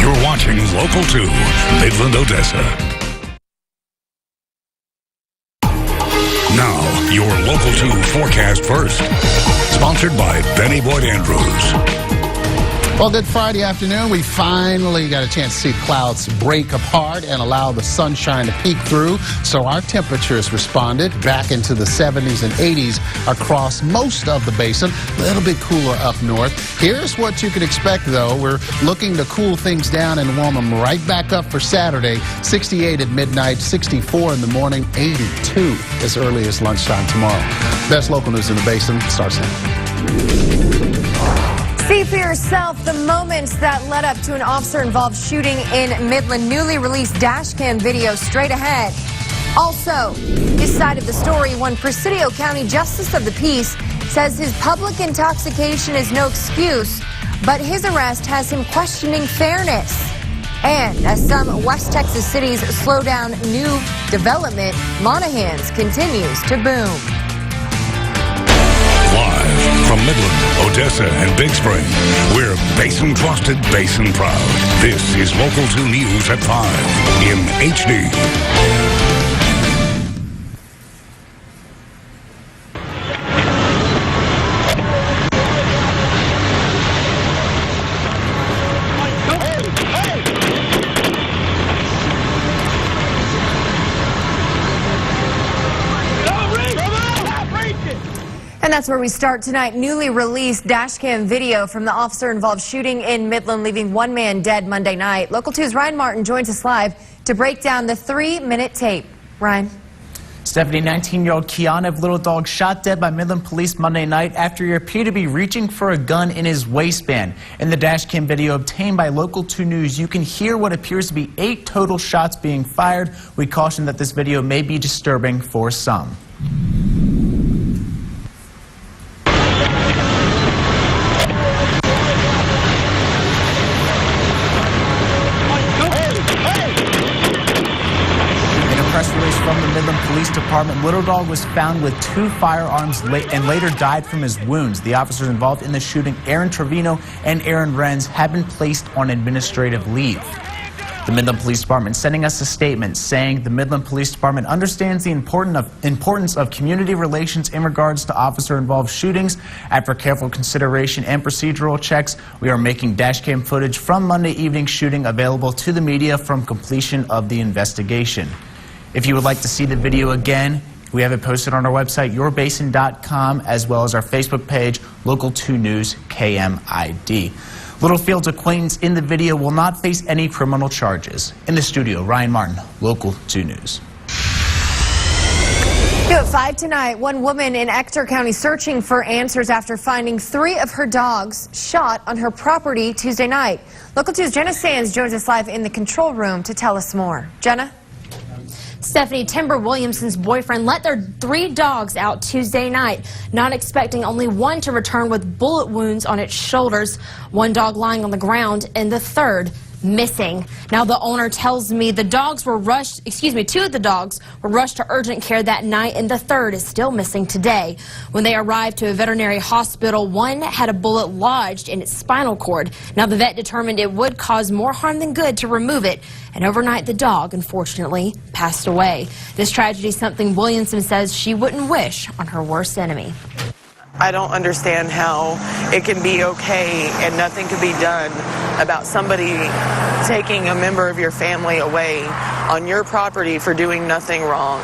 You're watching Local 2, Midland, Odessa. Now, your Local 2 forecast first. Sponsored by Benny Boyd Andrews. Well, good Friday afternoon. We finally got a chance to see the clouds break apart and allow the sunshine to peek through. So our temperatures responded back into the 70s and 80s across most of the basin. A little bit cooler up north. Here's what you can expect, though. We're looking to cool things down and warm them right back up for Saturday. 68 at midnight, 64 in the morning, 82 as early as lunchtime tomorrow. Best local news in the basin starts now. See for yourself the moments that led up to an officer-involved shooting in Midland. Newly released dashcam video straight ahead. Also, his side of the story, one Presidio County Justice of the Peace says his public intoxication is no excuse, but his arrest has him questioning fairness. And as some West Texas cities slow down new development, Monahans continues to boom. Live from Midland, Odessa, and Big Spring, we're Basin Trusted, Basin Proud. This is Local 2 News at 5 in HD. And that's where we start tonight. Newly released dashcam video from the officer-involved shooting in Midland, leaving one man dead Monday night. Local 2's Ryan Martin joins us live to break down the 3-minute tape. Ryan. Stephanie, 19-year-old Keanu Little Dog shot dead by Midland police Monday night after he appeared to be reaching for a gun in his waistband. In the dashcam video obtained by Local 2 News, you can hear what appears to be 8 total shots being fired. We caution that this video may be disturbing for some. From the Midland Police Department, Little Dog was found with 2 firearms and later died from his wounds. The officers involved in the shooting, Aaron Trevino and Aaron Renz, have been placed on administrative leave. The Midland Police Department sending us a statement saying the Midland Police Department understands the importance of community relations in regards to officer-involved shootings. After careful consideration and procedural checks, we are making dashcam footage from Monday evening shooting available to the media from completion of the investigation. If you would like to see the video again, we have it posted on our website, yourbasin.com, as well as our Facebook page, Local 2 News KMID. Littlefield's acquaintance in the video will not face any criminal charges. In the studio, Ryan Martin, Local 2 News. At 5 tonight, one woman in Ector County searching for answers after finding 3 of her dogs shot on her property Tuesday night. Local 2's Jenna Sands joins us live in the control room to tell us more. Jenna? Stephanie, Timber Williamson's boyfriend let their 3 dogs out Tuesday night, not expecting only one to return with bullet wounds on its shoulders, one dog lying on the ground, and the third missing. Now the owner tells me the dogs were rushed, 2 of the dogs were rushed to urgent care that night, and the third is still missing today. When they arrived to a veterinary hospital, one had a bullet lodged in its spinal cord. Now the vet determined it would cause more harm than good to remove it, and overnight the dog unfortunately passed away. This tragedy is something Williamson says she wouldn't wish on her worst enemy. I don't understand how it can be okay and nothing can be done about somebody taking a member of your family away on your property for doing nothing wrong.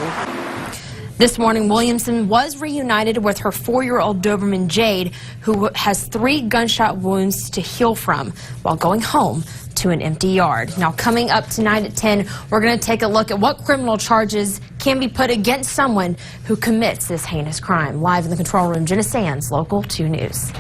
This morning, Williamson was reunited with her 4-year-old Doberman Jade, who has 3 gunshot wounds to heal from while going home to an empty yard. Now, coming up tonight at 10, we're going to take a look at what criminal charges can be put against someone who commits this heinous crime. Live in the control room, Jenna Sands, Local 2 News.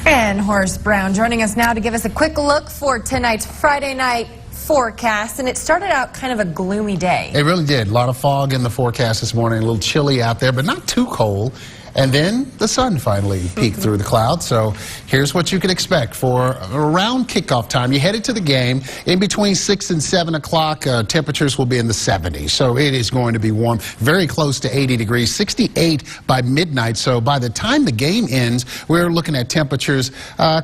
And Horace Brown joining us now to give us a quick look for tonight's Friday night forecast, and it started out kind of a gloomy day. It really did. A lot of fog in the forecast this morning, a little chilly out there, but not too cold. and then the sun finally peeked through the clouds. So here's what you can expect for around kickoff time. You headed to the game in between 6 and 7 o'clock. Temperatures will be in the 70s, so it is going to be warm, very close to 80 degrees, 68 by midnight. So by the time the game ends, we're looking at temperatures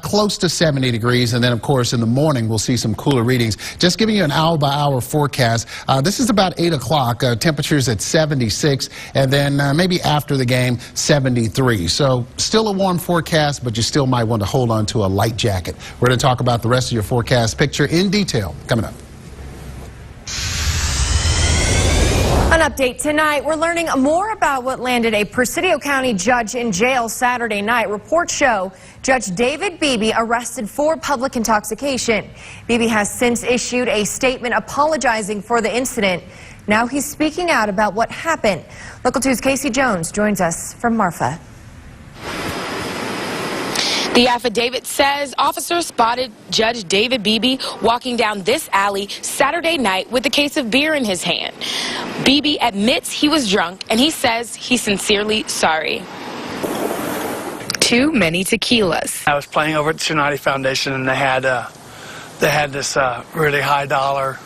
close to 70 degrees, and then of course in the morning we'll see some cooler readings. Just giving you an hour-by-hour forecast. This is about 8 o'clock. Temperatures at 76, and then maybe after the game 73. So still a warm forecast, but you still might want to hold on to a light jacket. We're going to talk about the rest of your forecast picture in detail coming up. An update tonight, we're learning more about what landed a Presidio County judge in jail Saturday night. Reports show Judge David Beebe arrested for public intoxication. Beebe has since issued a statement apologizing for the incident. Now he's speaking out about what happened. Local 2's Casey Jones joins us from Marfa. The affidavit says officers spotted Judge David Beebe walking down this alley Saturday night with a case of beer in his hand. Beebe admits he was drunk, and he says he's sincerely sorry. Too many tequilas. I was playing over at the Shinati Foundation, and they had this really high dollar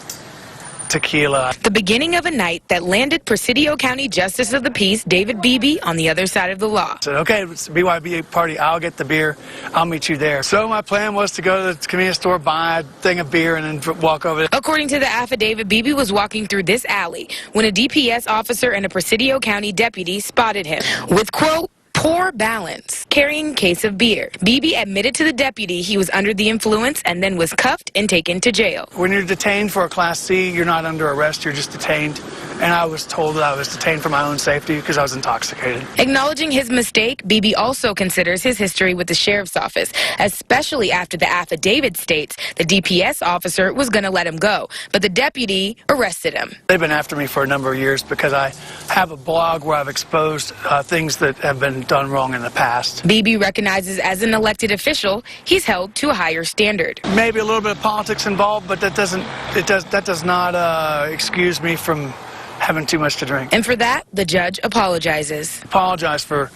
tequila. The beginning of a night that landed Presidio County Justice of the Peace David Beebe on the other side of the law. I said, okay, it's a BYB party, I'll get the beer, I'll meet you there. So my plan was to go to the convenience store, buy a thing of beer, and then walk over. According to the affidavit, Beebe was walking through this alley when a DPS officer and a Presidio County deputy spotted him with, quote, poor balance, carrying a case of beer. Beebe admitted to the deputy he was under the influence and then was cuffed and taken to jail. When you're detained for a Class C, you're not under arrest, you're just detained. And I was told that I was detained for my own safety because I was intoxicated. Acknowledging his mistake, Beebe also considers his history with the sheriff's office, especially after the affidavit states the DPS officer was going to let him go, but the deputy arrested him. They've been after me for a number of years because I have a blog where I've exposed things that have been done wrong in the past. Beebe recognizes as an elected official, he's held to a higher standard. Maybe a little bit of politics involved, but that does not excuse me from having too much to drink. And for that, the judge apologizes. Apologize for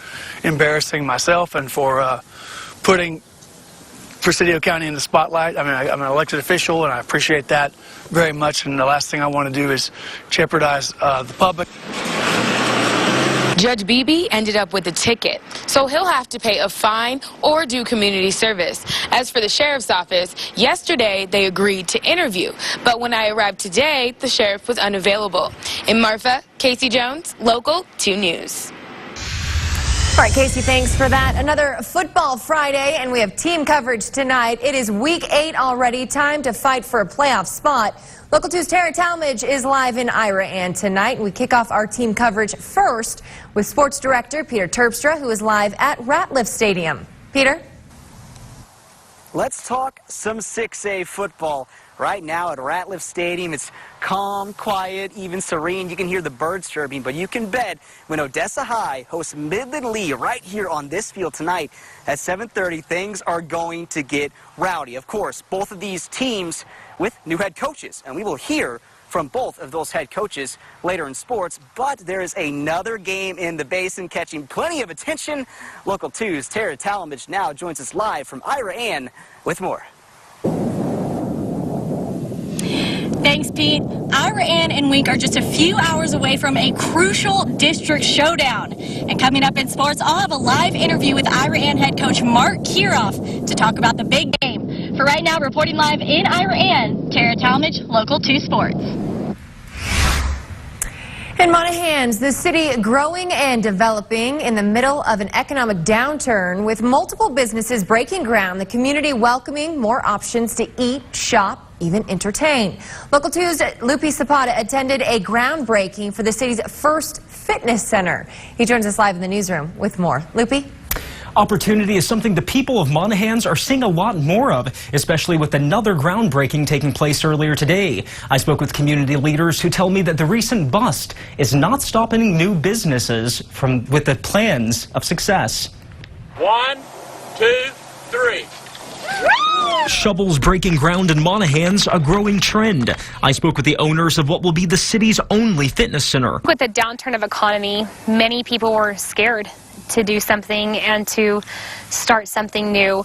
embarrassing myself and for putting Presidio County in the spotlight. I mean, I'm an elected official, and I appreciate that very much. And the last thing I want to do is jeopardize the public. Judge Beebe ended up with a ticket, so he'll have to pay a fine or do community service. As for the sheriff's office, yesterday they agreed to interview, but when I arrived today, the sheriff was unavailable. In Marfa, Casey Jones, Local 2 News. All right, Casey, thanks for that. Another Football Friday, and we have team coverage tonight. It is Week 8 already, time to fight for a playoff spot. Local 2's Tara Talmadge is live in Ira-Ann tonight. We kick off our team coverage first with sports director Peter Terpstra, who is live at Ratliff Stadium. Peter? Let's talk some 6A football. Right now at Ratliff Stadium, it's calm, quiet, even serene. You can hear the birds chirping, but you can bet when Odessa High hosts Midland Lee right here on this field tonight at 7:30, things are going to get rowdy. Of course, both of these teams with new head coaches, and we will hear from both of those head coaches later in sports. But there is another game in the Basin catching plenty of attention. Local 2's Tara Talmadge now joins us live from Ira-Ann with more. Thanks, Pete. Ira-Ann and Wink are just a few hours away from a crucial district showdown. And coming up in sports, I'll have a live interview with Ira-Ann head coach Mark Kiroff to talk about the big game. For right now, reporting live in Ira-Ann, Tara Talmadge, Local 2 Sports. In Monahans, the city growing and developing in the middle of an economic downturn with multiple businesses breaking ground, the community welcoming more options to eat, shop, even entertain. Local 2's Lupi Zapata attended a groundbreaking for the city's first fitness center. He joins us live in the newsroom with more. Lupi? Opportunity is something the people of Monahans are seeing a lot more of, especially with another groundbreaking taking place earlier today. I spoke with community leaders who tell me that the recent bust is not stopping new businesses with the plans of success. 1, 2, 3. Shovels breaking ground in Monahans, a growing trend. I spoke with the owners of what will be the city's only fitness center. With the downturn of economy, many people were scared to do something and to start something new.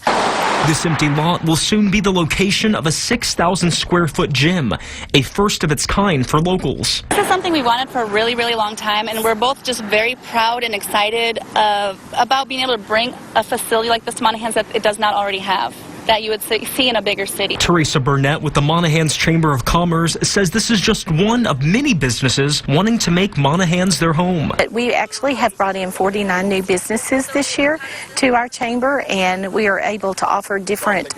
This empty lot will soon be the location of a 6,000 square foot gym, a first of its kind for locals. This is something we wanted for a really, really long time, and we're both just very proud and excited about being able to bring a facility like this to Monahans that it does not already have, that you would see in a bigger city. Teresa Burnett with the Monahans Chamber of Commerce says this is just one of many businesses wanting to make Monahans their home. We actually have brought in 49 new businesses this year to our chamber, and we are able to offer different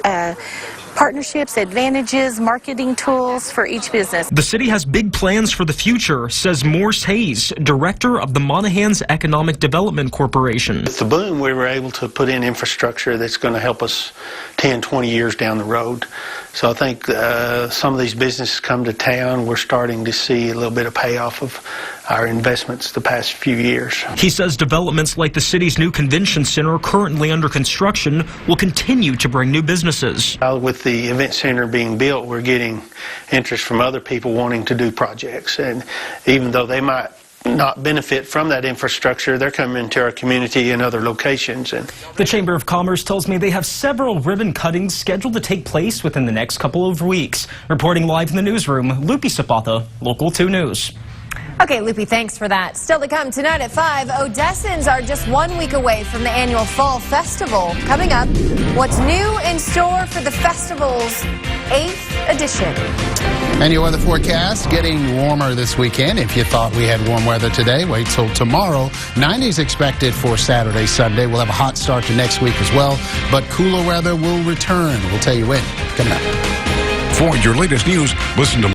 partnerships, advantages, marketing tools for each business. The city has big plans for the future, says Morse Hayes, director of the Monahans Economic Development Corporation. With the boom, we were able to put in infrastructure that's going to help us 10, 20 years down the road. So I think some of these businesses come to town. We're starting to see a little bit of payoff of our investments the past few years. He says developments like the city's new convention center currently under construction will continue to bring new businesses. With the event center being built, we're getting interest from other people wanting to do projects. And even though they might not benefit from that infrastructure, they're coming into our community in other locations. And the Chamber of Commerce tells me they have several ribbon cuttings scheduled to take place within the next couple of weeks. Reporting live in the newsroom, Lupi Zapata, Local 2 News. Okay, Loopy, thanks for that. Still to come tonight at 5, Odessans are just 1 week away from the annual Fall Festival. Coming up, what's new in store for the festival's 8th edition? And your weather forecast, getting warmer this weekend. If you thought we had warm weather today, wait till tomorrow. 90s expected for Saturday, Sunday. We'll have a hot start to next week as well, but cooler weather will return. We'll tell you when. Coming up. For your latest news, listen to